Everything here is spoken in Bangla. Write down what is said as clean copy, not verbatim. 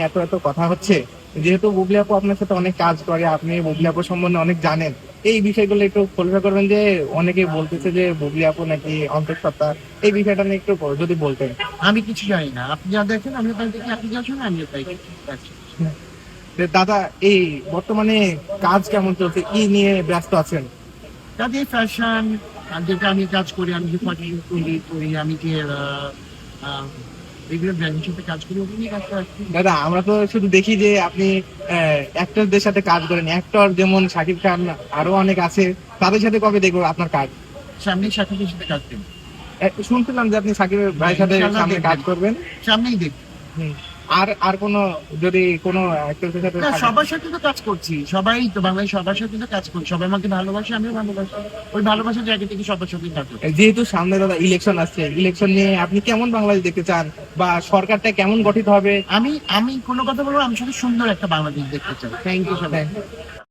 এত এত কথা হচ্ছে, যেহেতু বুবলি আপু আপনার সাথে অনেক কাজ করে, আপনি বুবলি আপু সম্বন্ধে অনেক জানেন, এই বিষয়গুলো একটু খোলাসা করবেন যে অনেকে বলতেছে যে বুবলি আপু নাকি অন্তঃসত্ত্বা, এই বিষয়টা নিয়ে একটু যদি বলতেন। আমি কিছু জানি না, আপনি যা দেখেন আমি তাই দেখি, আপনি যা শোনেন আমিও তাই দেখি। আচ্ছা। যে দাদা, এই বর্তমানে কাজ কেমন চলছে, কি নিয়ে ব্যস্ত আছেন? কাজে ফ্যাশন, যেটা আমি কাজ করি, আমি যে ফটো করি করি, আমি যে এগুলো ব্র্যান্ডের সাথে কাজ করি, ওগুলো নিয়ে কাজ করছি। দাদা, আমরা তো শুধু দেখি যে আপনি অ্যাক্টরদের সাথে কাজ করেন, অ্যাক্টর যেমন শাকিব খান, আরো অনেক আছে, তাদের সাথে কবে দেখবো আপনার কাজ? সামনেই সাথীদের সাথে কাজ করি। শুনছিলাম যে আপনি সাকিব হ্যাঁ, ভাইয়ের সাথে ইনশাল্লাহ সামনে কাজ দেখবেন, করবেন। সামনেই দেখবেন। হুম। আর আর কোন, যদি কোনো অ্যাক্টরের সাথে না, থাকে? সবার সাথে তো কাজ করছি, সবাই তো বাংলায় সবার সাথে তো কাজ করছি, সবাই আমাকে ভালোবাসে, আমিও ভালোবাসি। ওই ভালোবাসার জায়গা থেকে সবার সাথেই কাজ করছি। যেহেতু সামনে দাদা ইলেকশন আসছে, ইলেকশন নিয়ে আপনি কেমন বাংলাদেশ দেখতে চান, বা সরকারটা কেমন গঠিত হবে? আমি আমি কোনো কথা বলবো, আমি শুধু সুন্দর একটা বাংলাদেশ দেখতে চাই। থ্যাংক ইউ সবাই। হ্যাঁ।